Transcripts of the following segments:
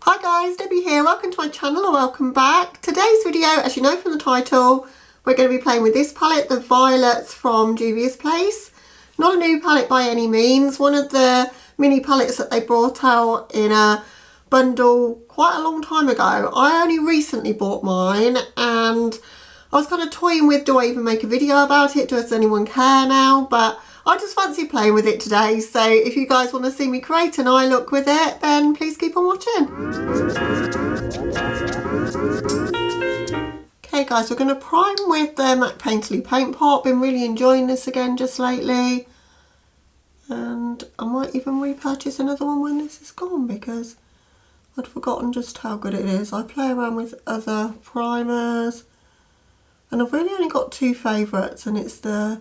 Hi guys, Debbie here. Welcome to my channel or welcome back. Today's video, as you know from the title, we're going to be playing with this palette, the Violets from JUVIA'S place. Not a new palette by any means. One of the mini palettes that they brought out in a bundle quite a long time ago. I only recently bought mine and I was kind of toying with, do I even make a video about it? Does anyone care now? But I just fancy playing with it today, so if you guys want to see me create an eye look with it, then please keep on watching. Okay guys, we're going to prime with the MAC Painterly Paint Pot. Been really enjoying this again just lately. And I might even repurchase another one when this is gone because I'd forgotten just how good it is. I play around with other primers and I've really only got two favourites, and it's the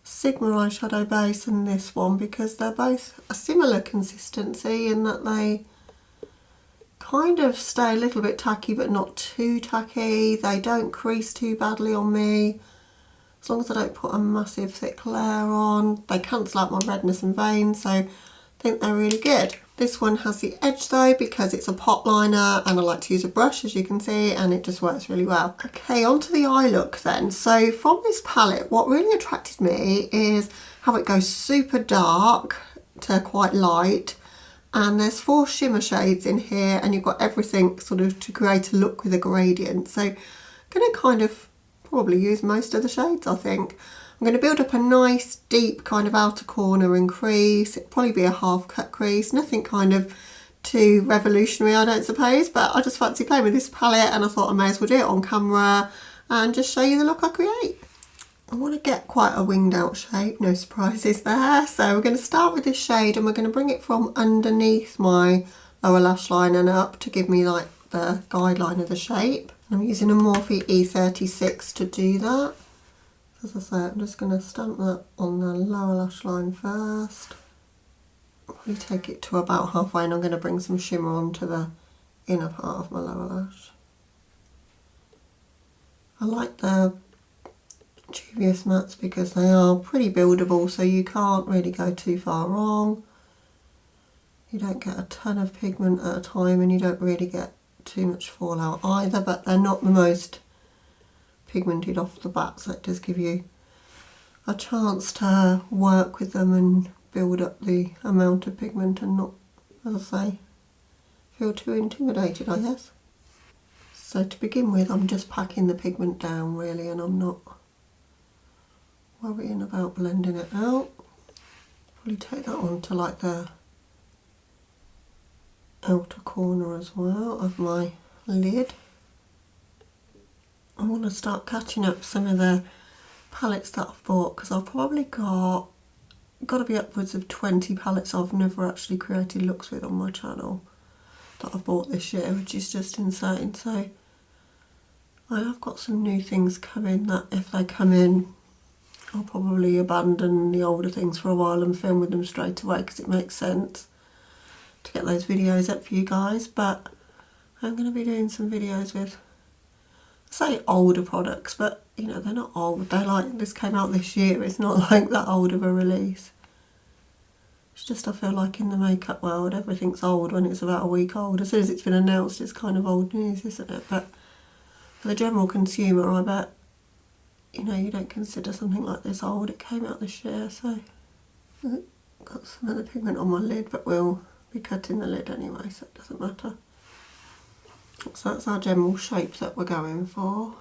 Sigma eyeshadow base and this one, because they're both a similar consistency in that they kind of stay a little bit tacky but not too tacky. They don't crease too badly on me as long as I don't put a massive thick layer on. They cancel out my redness and veins, so I think they're really good. This one has the edge though because it's a pot liner and I like to use a brush, as you can see, and it just works really well. Okay, on to the eye look then. So from this palette, what really attracted me is how it goes super dark to quite light, and there's 4 shimmer shades in here and you've got everything sort of to create a look with a gradient. So I'm going to kind of probably use most of the shades, I think. I'm going to build up a nice deep kind of outer corner and crease. It'll probably be a half cut crease, nothing kind of too revolutionary I don't suppose, but I just fancy playing with this palette and I thought I may as well do it on camera and just show you the look I create. I want to get quite a winged out shape, no surprises there. So we're going to start with this shade and we're going to bring it from underneath my lower lash line and up to give me like the guideline of the shape. I'm using a Morphe E36 to do that. As I say, I'm just going to stamp that on the lower lash line first. Probably take it to about halfway and I'm going to bring some shimmer onto the inner part of my lower lash. I like the JUVIA'S mattes because they are pretty buildable, so you can't really go too far wrong. You don't get a ton of pigment at a time and you don't really get too much fallout either, but they're not the most pigmented off the bat, so it does give you a chance to work with them and build up the amount of pigment and not, as I say, feel too intimidated, I guess. So to begin with, I'm just packing the pigment down really, and I'm not worrying about blending it out. Probably take that on to like the outer corner as well of my lid. I want to start catching up some of the palettes that I've bought because I've probably got to be upwards of 20 palettes I've never actually created looks with on my channel that I've bought this year, which is just insane. So I have got some new things coming that if they come in, I'll probably abandon the older things for a while and film with them straight away because it makes sense to get those videos up for you guys. But I'm going to be doing some videos with, say, older products, but you know, they're not old. They're like, this came out this year, it's not like that old of a release. It's just, I feel like in the makeup world everything's old when it's about a week old. As soon as it's been announced it's kind of old news, isn't it? But for the general consumer, I bet, you know, you don't consider something like this old. It came out this year, so I've got some of the pigment on my lid, but we'll be cutting the lid anyway, so it doesn't matter. So that's our general shape that we're going for.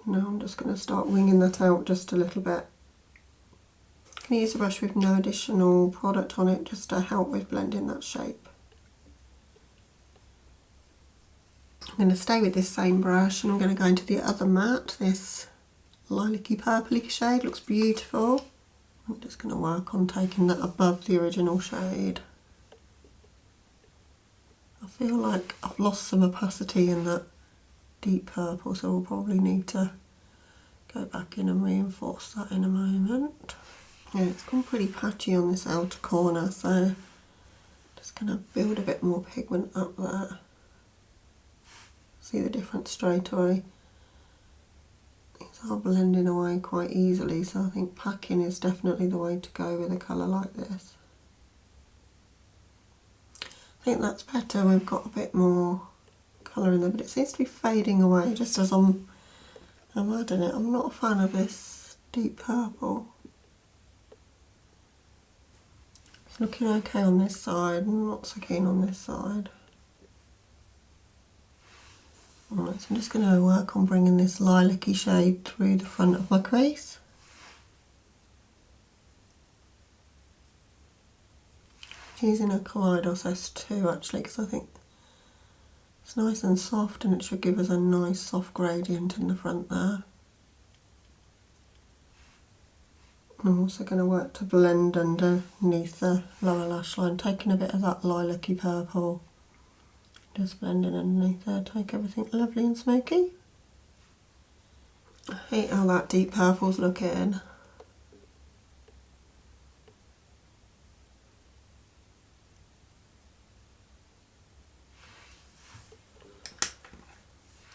Now I'm just going to start winging that out just a little bit. I'm going to use a brush with no additional product on it just to help with blending that shape. I'm going to stay with this same brush and I'm going to go into the other matte, this lilac-y purpley shade. Looks beautiful. I'm just going to work on taking that above the original shade. I feel like I've lost some opacity in that deep purple, so we'll probably need to go back in and reinforce that in a moment. Yeah, it's gone pretty patchy on this outer corner, so just going to build a bit more pigment up there. See the difference straight away. These are blending away quite easily, so I think packing is definitely the way to go with a colour like this. I think that's better. We've got a bit more colour in there, but it seems to be fading away just as I'm adding it. I'm not a fan of this deep purple. It's looking okay on this side, I'm not so keen on this side. Alright, so I'm just going to work on bringing this lilac-y shade through the front of my crease. Using a Kaleidos 2 actually, because I think it's nice and soft and it should give us a nice soft gradient in the front there. I'm also going to work to blend underneath the lower lash line, taking a bit of that lilac-y purple. Just blending underneath there to make everything lovely and smoky. I hate how that deep purple's looking.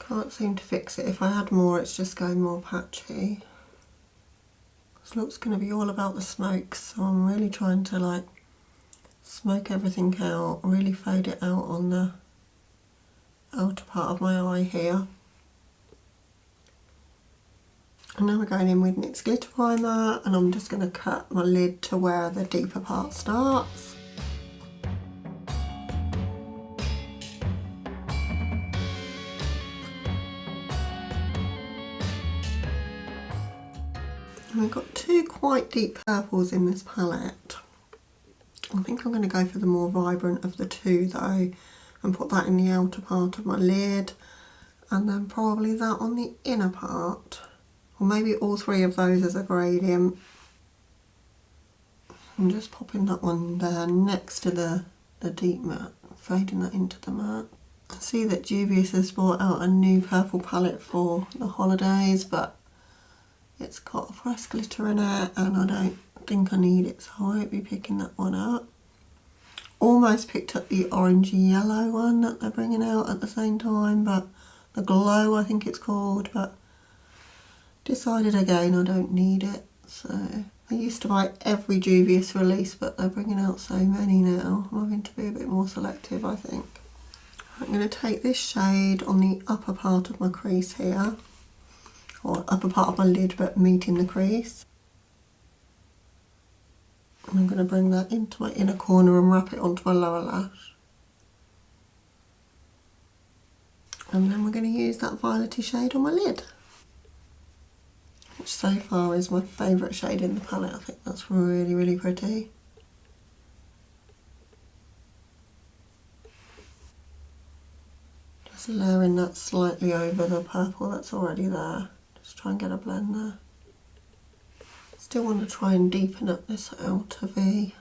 Can't seem to fix it. If I add more, it's just going more patchy. This look's going to be all about the smokes, so I'm really trying to like smoke everything out, really fade it out on the outer part of my eye here. And now we're going in with NYX Glitter Primer, and I'm just going to cut my lid to where the deeper part starts. And we've got two quite deep purples in this palette. I think I'm going to go for the more vibrant of the two though, and put that in the outer part of my lid, and then probably that on the inner part, or maybe all three of those as a gradient. I'm just popping that one there next to the deep matte, fading that into the matte. I see that JUVIA'S has brought out a new purple palette for the holidays, but it's got fresh glitter in it and I don't think I need it, so I won't be picking that one up. Almost picked up the orangey yellow one that they're bringing out at the same time, but the Glow I think it's called, but decided again I don't need it. So I used to buy every JUVIA'S release, but they're bringing out so many now. I'm having to be a bit more selective, I think. I'm going to take this shade on the upper part of my crease here, or upper part of my lid but meeting the crease. And I'm going to bring that into my inner corner and wrap it onto my lower lash. And then we're going to use that violetty shade on my lid, which so far is my favourite shade in the palette. I think that's really, really pretty. Just layering that slightly over the purple that's already there. Just try and get a blend there. Still want to try and deepen up this outer V.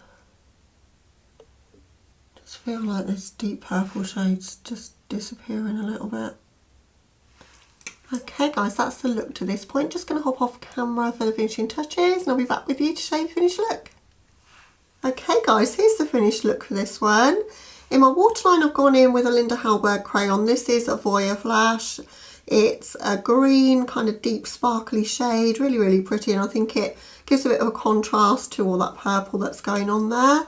Just feel like this deep purple shade's just disappearing a little bit. Okay guys, that's the look to this point. Just going to hop off camera for the finishing touches and I'll be back with you to show you the finished look. Okay guys, here's the finished look for this one. In my waterline I've gone in with a Linda Hallberg crayon. This is Avoir Flash. It's a green kind of deep sparkly shade, really, really pretty, and I think it gives a bit of a contrast to all that purple that's going on there.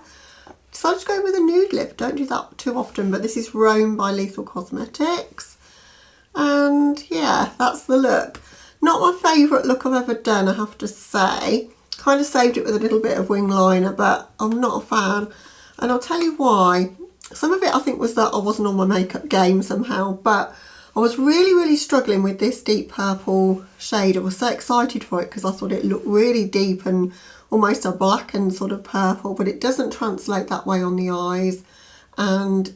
Decided to go with a nude lip, don't do that too often, but this is Rome by Lethal Cosmetics. And yeah, that's the look. Not my favourite look I've ever done, I have to say. Kind of saved it with a little bit of wing liner, but I'm not a fan. And I'll tell you why. Some of it I think was that I wasn't on my makeup game somehow, but I was really, really struggling with this deep purple shade. I was so excited for it because I thought it looked really deep and almost a blackened sort of purple, but it doesn't translate that way on the eyes. And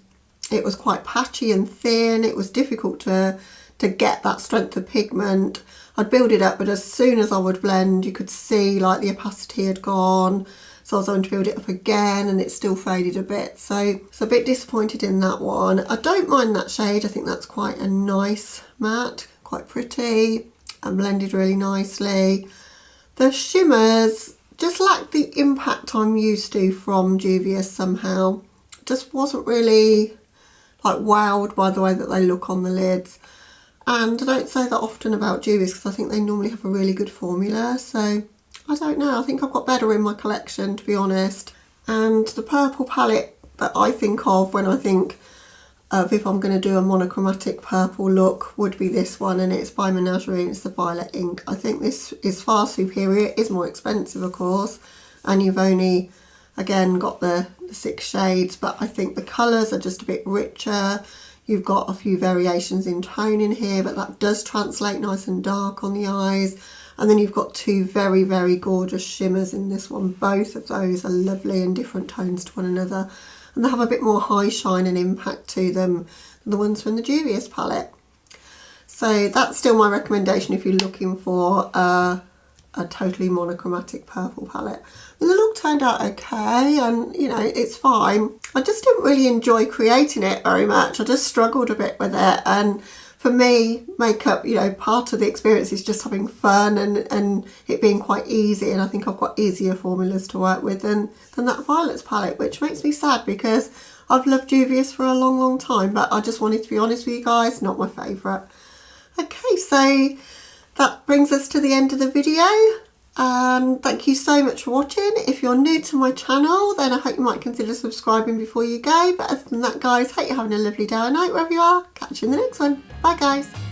it was quite patchy and thin. It was difficult to get that strength of pigment. I'd build it up, but as soon as I would blend, you could see like the opacity had gone. So I was going to build it up again and it still faded a bit. So a bit disappointed in that one. I don't mind that shade. I think that's quite a nice matte, quite pretty and blended really nicely. The shimmers just lacked the impact I'm used to from JUVIA'S somehow. Just wasn't really like wowed by the way that they look on the lids. And I don't say that often about JUVIA'S because I think they normally have a really good formula. So I don't know, I think I've got better in my collection, to be honest. And the purple palette that I think of when I think of if I'm going to do a monochromatic purple look would be this one, and it's by Menagerie and it's the violet ink. I think this is far superior. It is more expensive, of course, and you've only, again, got the 6 shades, but I think the colours are just a bit richer. You've got a few variations in tone in here, but that does translate nice and dark on the eyes. And then you've got 2 very, very gorgeous shimmers in this one. Both of those are lovely in different tones to one another. And they have a bit more high shine and impact to them than the ones from the JUVIA'S palette. So that's still my recommendation if you're looking for a totally monochromatic purple palette. And the look turned out okay, and you know, it's fine. I just didn't really enjoy creating it very much. I just struggled a bit with it, and for me, makeup, you know, part of the experience is just having fun and it being quite easy, and I think I've got easier formulas to work with than that Violet's palette, which makes me sad because I've loved JUVIA'S for a long, long time, but I just wanted to be honest with you guys, not my favourite. Okay, so that brings us to the end of the video. Thank you so much for watching. If you're new to my channel, then I hope you might consider subscribing before you go. But other than that, guys, hope you're having a lovely day or night wherever you are. Catch you in the next one. Bye, guys.